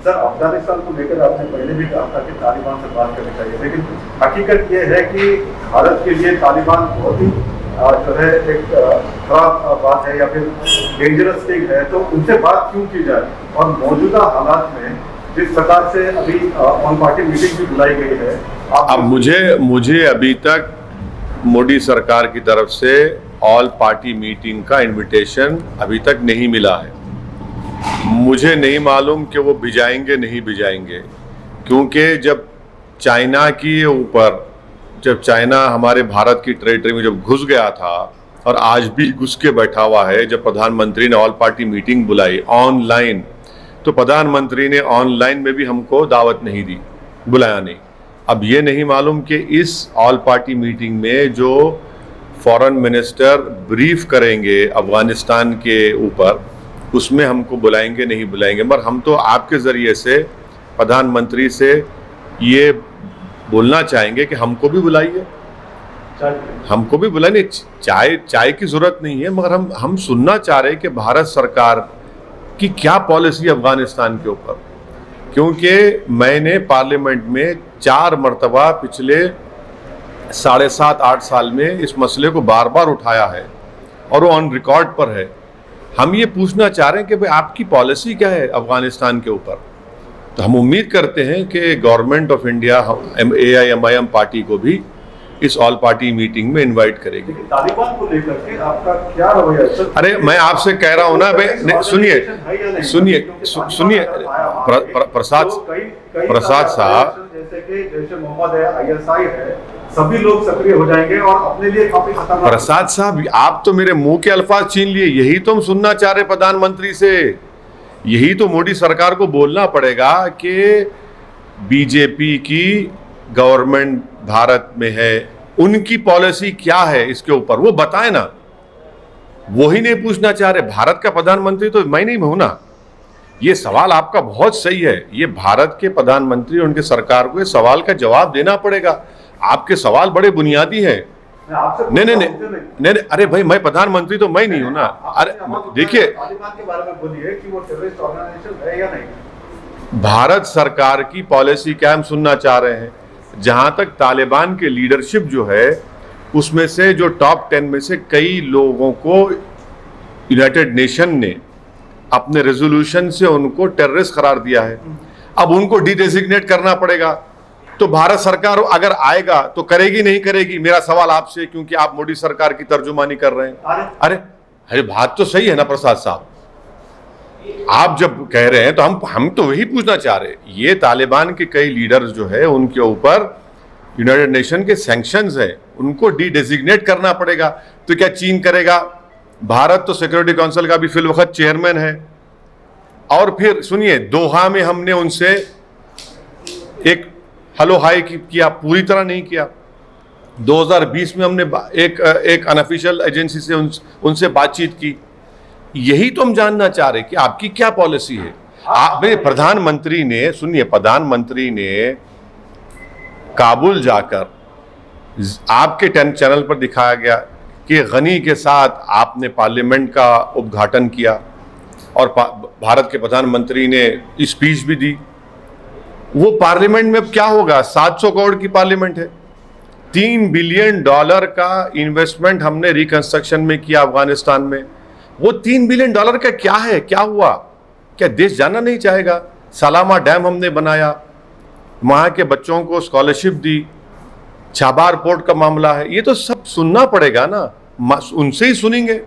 Sir, Afghanistan को लेकर आपने पहले भी कहा था कि तालिबान से बात करनी चाहिए, लेकिन हकीकत ये है कि भारत के लिए तालिबान बहुत ही जो है एक खराब बात है या फिर डेंजरस थिंग है, तो उनसे बात क्यों की जाए? और मौजूदा हालात में जिस प्रकार से अभी ऑन पार्टी मीटिंग भी बुलाई गई है, अब मुझे अभी तक मोदी सरकार की तरफ से ऑल पार्टी मीटिंग का इनविटेशन अभी तक नहीं मिला है। मुझे नहीं मालूम कि वो भिजाएंगे नहीं भिजाएंगे, क्योंकि जब चाइना हमारे भारत की टेरिटरी में जब घुस गया था और आज भी घुस के बैठा हुआ है, जब प्रधानमंत्री ने ऑल पार्टी मीटिंग बुलाई ऑनलाइन, तो प्रधानमंत्री ने ऑनलाइन में भी हमको दावत नहीं दी, बुलाया नहीं। अब ये नहीं मालूम कि इस ऑल पार्टी मीटिंग में जो फॉरेन मिनिस्टर ब्रीफ करेंगे अफगानिस्तान के ऊपर, उसमें हमको बुलाएंगे नहीं बुलाएंगे। मगर हम तो आपके ज़रिए से प्रधानमंत्री से ये बोलना चाहेंगे कि हमको भी बुलाइए, हमको भी बुलाइए। चाय की ज़रूरत नहीं है, मगर हम सुनना चाह रहे हैं कि भारत सरकार की क्या पॉलिसी अफगानिस्तान के ऊपर। क्योंकि मैंने पार्लियामेंट में 4 मरतबा पिछले 7.5-8 साल में इस मसले को बार बार उठाया है और वो ऑन रिकॉर्ड पर है। हम ये पूछना चाह रहे हैं कि भाई आपकी पॉलिसी क्या है अफगानिस्तान के ऊपर। तो हम उम्मीद करते हैं कि government of India AIMIM party को भी इस ऑल पार्टी मीटिंग में इनवाइट करेगी। तालिबान को लेकर के आपका क्या रवैया है? अरे मैं आपसे कह रहा हूं ना भाई, सुनिए प्रसाद साहब, जैसे कि जैसे मोहम्मद है, ISI है, सभी लोग सक्रिय हो जाएंगे और अपने लिए काफी खतरनाक। प्रसाद साहब, आप तो मेरे मुंह के अल्फाज छीन लिए। यही तो हम सुनना चाह रहे प्रधानमंत्री से, यही तो मोदी सरकार को बोलना पड़ेगा कि बीजेपी की गवर्नमेंट भारत में है, उनकी पॉलिसी क्या है इसके ऊपर, वो बताए ना। वो ही नहीं पूछना चाह रहे। भारत का प्रधानमंत्री तो मैं नहीं हूं ना। ये सवाल आपका बहुत सही है, ये भारत के प्रधानमंत्री और उनके सरकार को ये सवाल का जवाब देना पड़ेगा। आपके सवाल बड़े बुनियादी हैं। नहीं, अरे भाई, मैं प्रधानमंत्री तो मैं नहीं हूं ना। अरे देखिए, तालिबान के बारे में बोलिए कि वो टेररिस्ट ऑर्गेनाइजेशन है या नहीं। भारत सरकार की पॉलिसी क्या हम सुनना चाह रहे हैं। जहां तक तालिबान के लीडरशिप जो है, उसमें से जो टॉप 10 में से कई लोगों को यूनाइटेड नेशन ने अपने रेजोल्यूशन से उनको टेररिस्ट करार दिया है। अब उनको डिडेजिग्नेट करना पड़ेगा। तो भारत सरकार अगर आएगा तो करेगी नहीं करेगी, मेरा सवाल आपसे, क्योंकि आप मोदी सरकार की तर्जुमानी कर रहे हैं। अरे बात तो सही है ना प्रसाद साहब, आप जब कह रहे हैं तो हम तो वही पूछना चाह रहे हैं। ये तालिबान के कई लीडर्स जो है उनके ऊपर यूनाइटेड नेशन के सैंक्शंस है, उनको डिडेजिग्नेट करना पड़ेगा। तो क्या चीन करेगा? भारत तो सिक्योरिटी काउंसिल का भी फिलवक्त चेयरमैन है। और फिर सुनिए, दोहा में हमने उनसे एक हेलो हाय किया, पूरी तरह नहीं किया। 2020 में हमने एक अनऑफिशियल एजेंसी से उनसे बातचीत की। यही तो हम जानना चाह रहे कि आपकी क्या पॉलिसी है। प्रधानमंत्री ने, सुनिए, प्रधानमंत्री ने काबुल जाकर आपके चैनल पर दिखाया गया कि गनी के साथ आपने पार्लियामेंट का उद्घाटन किया और भारत के प्रधानमंत्री ने स्पीच भी दी। वो पार्लियामेंट में अब क्या होगा? 700 करोड़ की पार्लियामेंट है। $3 बिलियन का इन्वेस्टमेंट हमने रिकंस्ट्रक्शन में किया अफगानिस्तान में। वो $3 बिलियन का क्या है, क्या हुआ? क्या देश जाना नहीं चाहेगा? सलामा डैम हमने बनाया, वहाँ के बच्चों को स्कॉलरशिप दी, छाबार पोर्ट का मामला है। ये तो सब सुनना पड़ेगा ना, उनसे ही सुनेंगे।